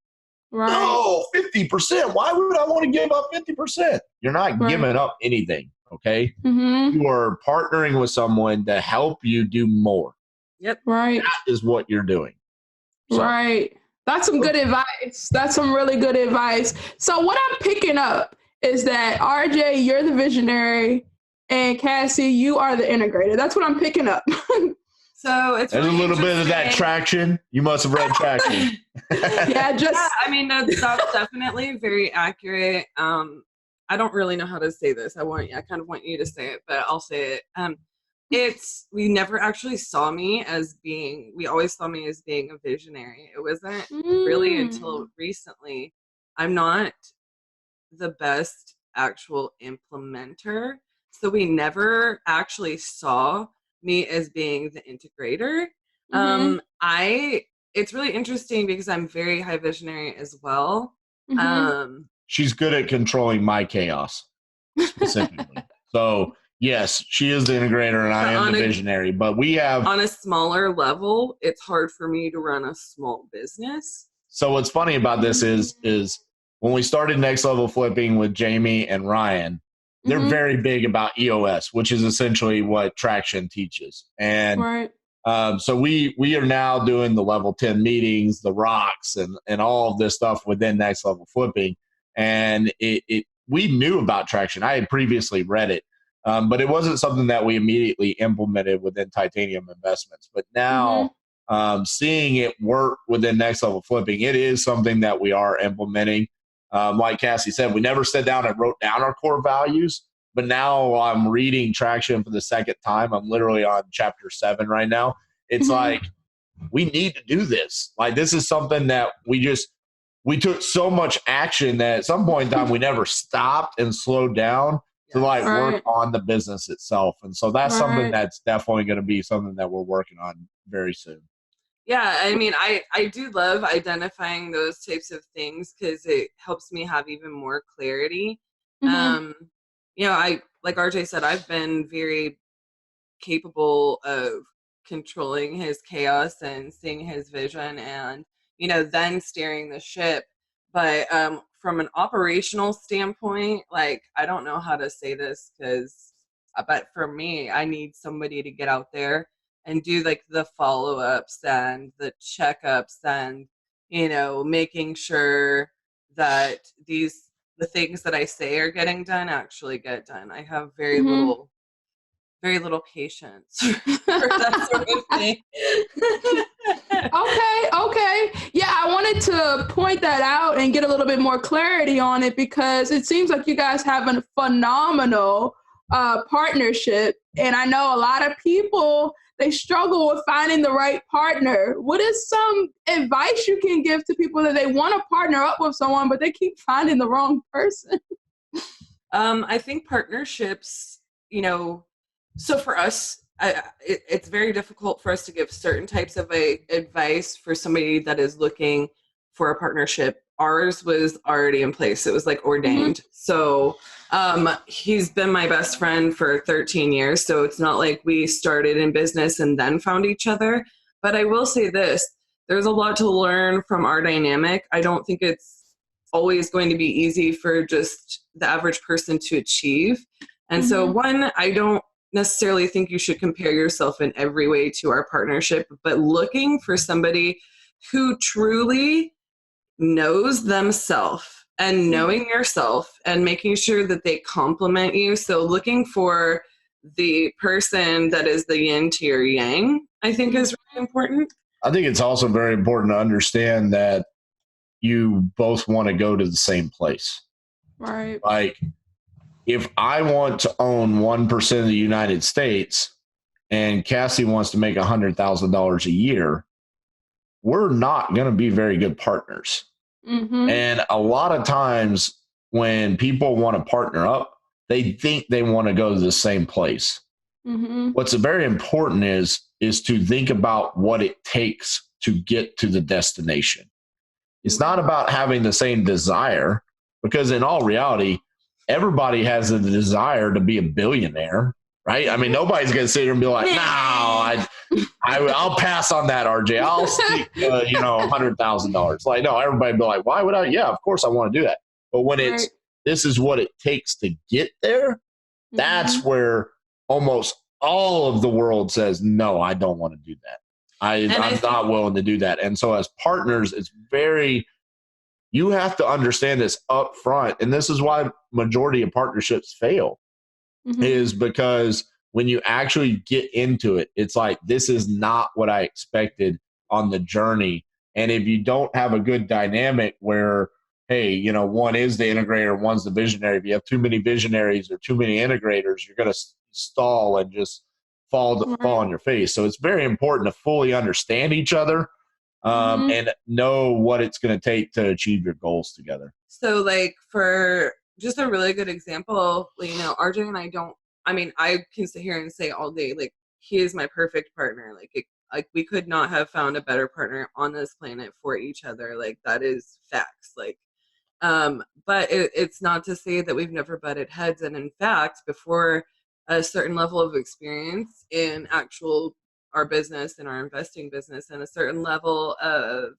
No, 50%. Why would I want to give up 50%? You're not giving up anything, okay? You are partnering with someone to help you do more. Yep. That is what you're doing. So. That's some good advice. That's some really good advice. So what I'm picking up is that RJ, you're the visionary, and Cassie, you are the integrator. That's what I'm picking up. So it's there's really a little bit of that traction. You must have read Traction. Yeah, I mean, that's definitely very accurate. I I don't really know how to say this. I kind of want you to say it, but I'll say it. We never actually saw me as being, we always saw me as being a visionary. It wasn't really until recently. I'm not the best actual implementer. So we never actually saw me as being the integrator. It's really interesting because I'm very high visionary as well. She's good at controlling my chaos specifically. So yes, she is the integrator and I am the visionary, but we have on a smaller level, it's hard for me to run a small business. So what's funny about this is when we started Next Level Flipping with Jamie and Ryan, they're very big about EOS, which is essentially what Traction teaches. And so we are now doing the level 10 meetings, the rocks, and all of this stuff within Next Level Flipping. And we knew about Traction. I had previously read it, but it wasn't something that we immediately implemented within Titanium Investments. But now seeing it work within Next Level Flipping, it is something that we are implementing. Like Cassie said, we never sat down and wrote down our core values. But now I'm reading Traction for the second time. I'm literally on chapter 7 right now. It's like, we need to do this. Like, this is something that we took so much action that at some point in time, we never stopped and slowed down to work on the business itself. And so that's something that's definitely going to be something that we're working on very soon. Yeah, I mean, I do love identifying those types of things because it helps me have even more clarity. Like RJ said, I've been very capable of controlling his chaos and seeing his vision and, then steering the ship. But from an operational standpoint, like, I don't know how to say this but for me, I need somebody to get out there and do like the follow-ups and the checkups and, making sure that the things that I say are getting done actually get done. I have very little patience for that sort of thing. Okay. Yeah, I wanted to point that out and get a little bit more clarity on it because it seems like you guys have a phenomenal partnership. And I know a lot of people, they struggle with finding the right partner. What is some advice you can give to people that they want to partner up with someone, but they keep finding the wrong person? I think partnerships, so for us, it's very difficult for us to give certain types of advice for somebody that is looking for a partnership. Ours was already in place. It was like ordained. So he's been my best friend for 13 years. So it's not like we started in business and then found each other. But I will say this, there's a lot to learn from our dynamic. I don't think it's always going to be easy for just the average person to achieve. And so one, I don't necessarily think you should compare yourself in every way to our partnership, but looking for somebody who truly knows themselves and knowing yourself and making sure that they complement you. So looking for the person that is the yin to your yang, I think is really important. I think it's also very important to understand that you both want to go to the same place. Right. Like, if I want to own 1% of the United States and Cassie wants to make $100,000 a year, we're not going to be very good partners. And a lot of times when people want to partner up, they think they want to go to the same place. What's very important is to think about what it takes to get to the destination. It's not about having the same desire, because in all reality, everybody has a desire to be a billionaire, right? I mean, nobody's going to sit here and be like, no, I'll pass on that, RJ. I'll stick, $100,000. Like, no, everybody be like, why would I? Yeah, of course I want to do that. But when this is what it takes to get there, that's where almost all of the world says, no, I don't want to do that. I'm not willing to do that. And so as partners, you have to understand this up front. And this is why majority of partnerships fail, is because when you actually get into it, it's like, this is not what I expected on the journey. And if you don't have a good dynamic where hey, you know, one is the integrator, one's the visionary. If you have too many visionaries or too many integrators, you're going to stall and just fall on your face. So it's very important to fully understand each other and know what it's going to take to achieve your goals together. So like for just a really good example, you know, RJ and I can sit here and say all day, like, he is my perfect partner. Like we could not have found a better partner on this planet for each other. Like, that is facts. Like, but it's not to say that we've never butted heads. And in fact, before a certain level of experience in our business and our investing business and a certain level of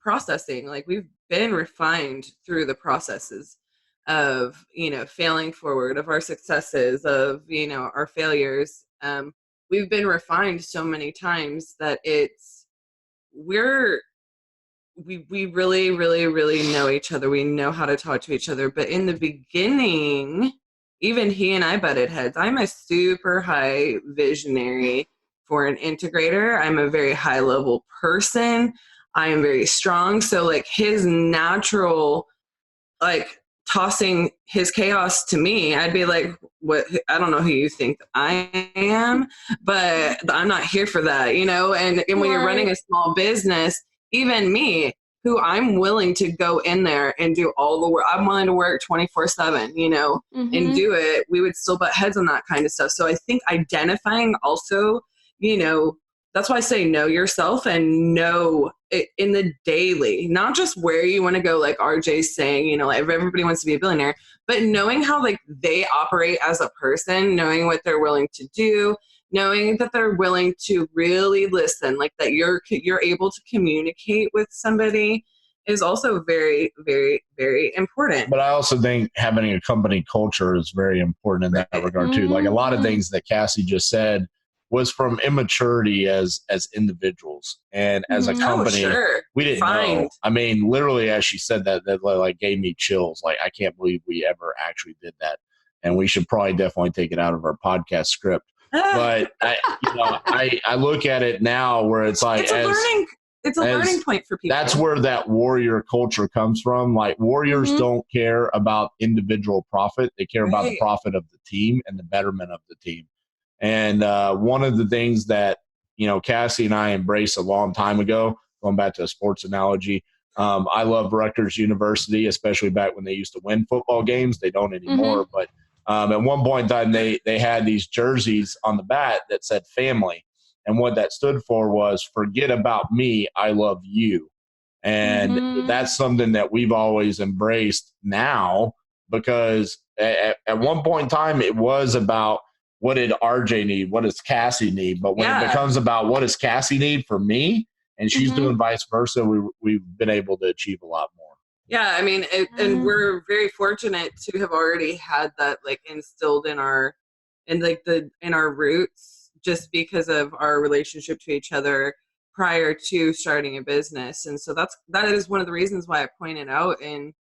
processing, like, we've been refined through the processes of, you know, failing forward, of our successes, of, you know, our failures. We've been refined so many times that we really, really, really know each other. We know how to talk to each other. But in the beginning, even he and I butted heads. I'm a super high visionary for an integrator. I'm a very high level person. I am very strong. So like his natural, like, tossing his chaos to me, I'd be like, what? I don't know who you think I am, but I'm not here for that, you know? And when you're running a small business, even me, who I'm willing to go in there and do all the work, I'm willing to work 24/7, you know, and do it, we would still butt heads on that kind of stuff. So I think identifying also, you know, that's why I say know yourself and know it in the daily, not just where you want to go, like RJ's saying, you know, like everybody wants to be a billionaire, but knowing how like they operate as a person, knowing what they're willing to do, knowing that they're willing to really listen, like that you're able to communicate with somebody is also very, very, very important. But I also think having a company culture is very important in that regard too. Like a lot of things that Cassie just said was from immaturity as individuals and as a company. We didn't know. I mean, literally, as she said that like gave me chills. Like, I can't believe we ever actually did that. And we should probably definitely take it out of our podcast script. But I look at it now where it's like, it's a learning point for people. That's where that warrior culture comes from. Like, warriors don't care about individual profit. They care about the profit of the team and the betterment of the team. And one of the things that, you know, Cassie and I embraced a long time ago, going back to a sports analogy, I love Rutgers University, especially back when they used to win football games. They don't anymore. But at one point in time, they had these jerseys on the bat that said family. And what that stood for was, forget about me, I love you. And that's something that we've always embraced now, because at one point in time, it was about, what did RJ need? What does Cassie need? But when it becomes about what does Cassie need for me, and she's doing vice versa, we've been able to achieve a lot more. Yeah, I mean, and we're very fortunate to have already had that like instilled in our roots, just because of our relationship to each other prior to starting a business. And so that is one of the reasons why I pointed out. And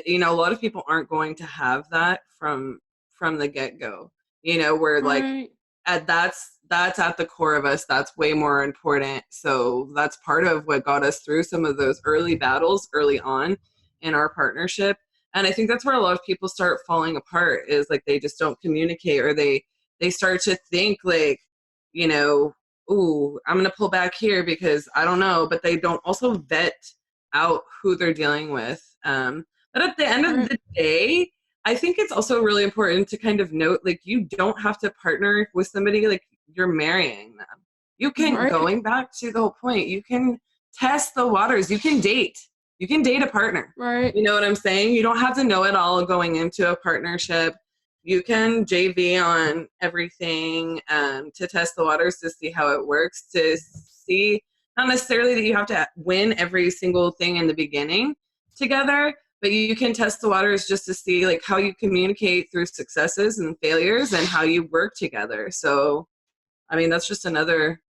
you know, a lot of people aren't going to have that from the get-go. You know, where like that's at the core of us. That's way more important. So that's part of what got us through some of those early battles early on in our partnership. And I think that's where a lot of people start falling apart, is like they just don't communicate, or they start to think like, you know, ooh, I'm going to pull back here because I don't know, but they don't also vet out who they're dealing with. But at the end of the day, I think it's also really important to kind of note, like, you don't have to partner with somebody like you're marrying them. You can, going back to the whole point, you can test the waters. You can date. You can date a partner. Right. You know what I'm saying? You don't have to know it all going into a partnership. You can JV on everything to test the waters, to see how it works, to see, not necessarily that you have to win every single thing in the beginning together, but you can test the waters just to see like how you communicate through successes and failures and how you work together. So, I mean, that's just another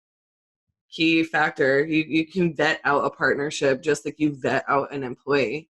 key factor. You can vet out a partnership just like you vet out an employee.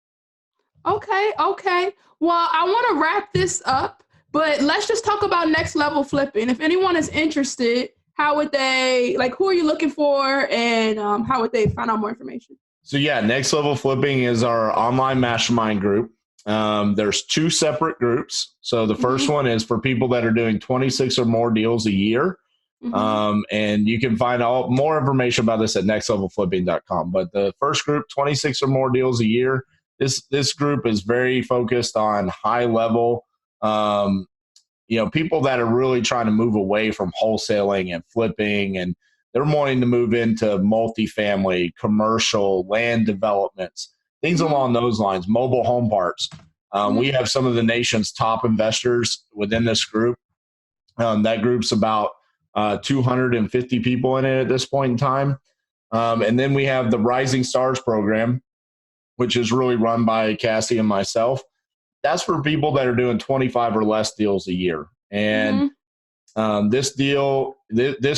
Okay. Well, I want to wrap this up, but let's just talk about next level flipping. If anyone is interested, how would they, like, who are you looking for, and how would they find out more information? So yeah, Next Level Flipping is our online mastermind group. There's 2 separate groups. So the first one is for people that are doing 26 or more deals a year. And you can find more information about this at nextlevelflipping.com. But the first group, 26 or more deals a year, this group is very focused on high level, people that are really trying to move away from wholesaling and flipping, and they're wanting to move into multifamily, commercial, land developments, things along those lines, mobile home parks. We have some of the nation's top investors within this group. That group's about 250 people in it at this point in time. And then we have the Rising Stars program, which is really run by Cassi and myself. That's for people that are doing 25 or less deals a year. And this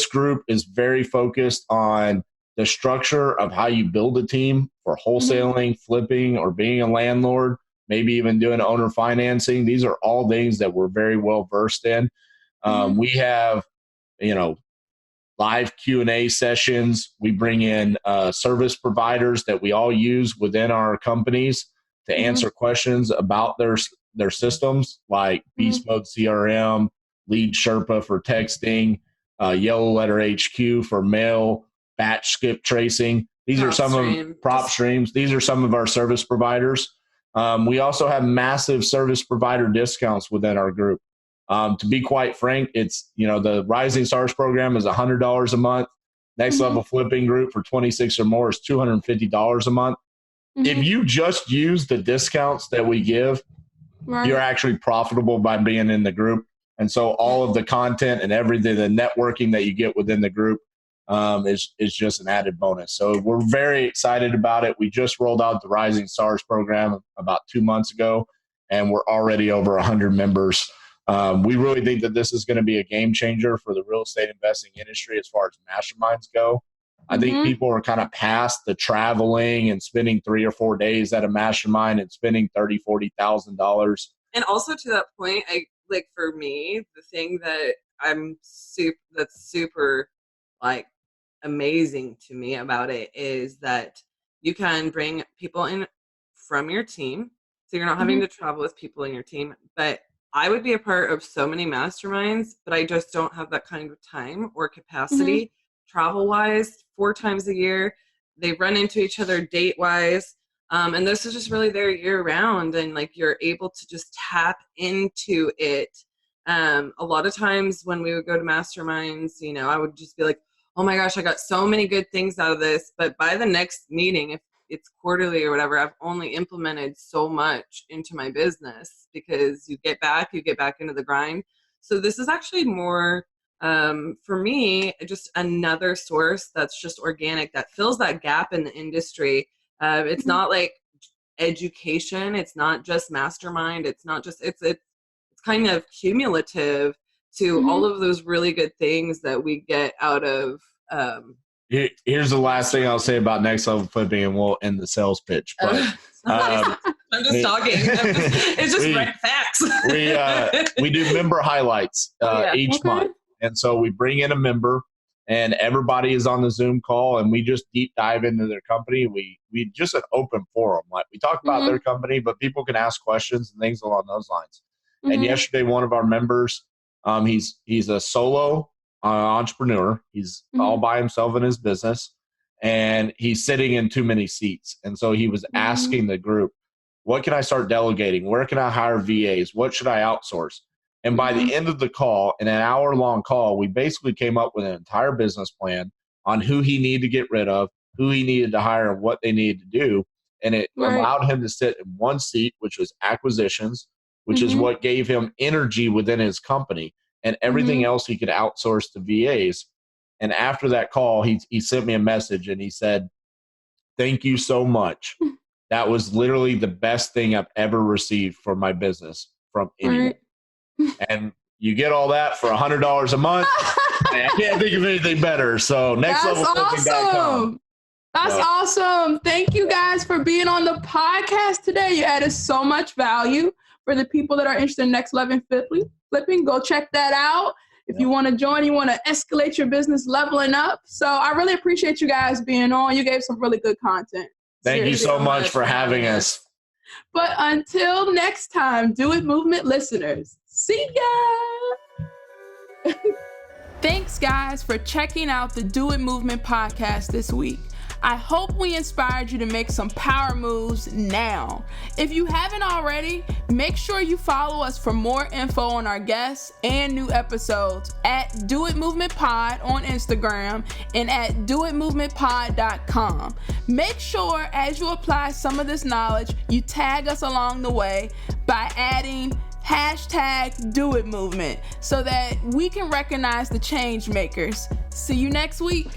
group is very focused on the structure of how you build a team for wholesaling, flipping, or being a landlord, maybe even doing owner financing. These are all things that we're very well versed in. We have, live Q&A sessions. We bring in service providers that we all use within our companies to answer questions about their systems, like Beast Mode CRM, Lead Sherpa for texting, Yellow Letter HQ for mail, batch skip tracing. These are some of prop streams. These are some of our service providers. We also have massive service provider discounts within our group. To be quite frank, it's, the Rising Stars program is $100 a month. Next Level Flipping group for 26 or more is $250 a month. If you just use the discounts that we give, you're actually profitable by being in the group. And so all of the content and everything, the networking that you get within the group is just an added bonus. So we're very excited about it. We just rolled out the Rising Stars program about 2 months ago, and we're already over 100 members. We really think that this is going to be a game changer for the real estate investing industry as far as masterminds go. I think people are kind of past the traveling and spending 3 or 4 days at a mastermind and spending $30,000-$40,000. And also to that point, for me, the thing that that's super amazing to me about it is that you can bring people in from your team. So you're not having to travel with people in your team. But I would be a part of so many masterminds, but I just don't have that kind of time or capacity travel-wise 4 times a year. They run into each other date-wise. And this is just really there year-round, and you're able to just tap into it. A lot of times when we would go to masterminds, I would just be like, oh my gosh, I got so many good things out of this. But by the next meeting, if it's quarterly or whatever, I've only implemented so much into my business, because you get back into the grind. So this is actually more, for me, just another source that's just organic, that fills that gap in the industry. It's not like education. It's not just mastermind. It's not just, it's kind of cumulative to all of those really good things that we get out of. Here's the last thing I'll say about Next Level Flipping, and we'll end the sales pitch. But I'm just talking. It's just facts. We do member highlights each month. And so we bring in a member, and everybody is on the Zoom call, and we just deep dive into their company. We just an open forum. We talk about their company, but people can ask questions and things along those lines. And yesterday, one of our members, he's a solo entrepreneur. He's all by himself in his business, and he's sitting in too many seats. And so he was asking the group, what can I start delegating? Where can I hire VAs? What should I outsource? And by the end of the call, in an hour-long call, we basically came up with an entire business plan on who he needed to get rid of, who he needed to hire, and what they needed to do. And it allowed him to sit in one seat, which was acquisitions, which is what gave him energy within his company. And everything else he could outsource to VAs. And after that call, he sent me a message, and he said, thank you so much. That was literally the best thing I've ever received for my business from anyone. And you get all that for $100 a month. I can't think of anything better. So nextlevelflipping.com. That's awesome. Thank you guys for being on the podcast today. You added so much value for the people that are interested in Next Level Flipping. Go check that out. If you want to join, you want to escalate your business leveling up. So I really appreciate you guys being on. You gave some really good content. Thank you so much for having us. But until next time, Do It Movement listeners, see ya! Thanks, guys, for checking out the Do It Movement podcast this week. I hope we inspired you to make some power moves now. If you haven't already, make sure you follow us for more info on our guests and new episodes at Do It Movement Pod on Instagram and at DoItMovementPod.com. Make sure as you apply some of this knowledge, you tag us along the way by adding #DoItMovement so that we can recognize the change makers. See you next week.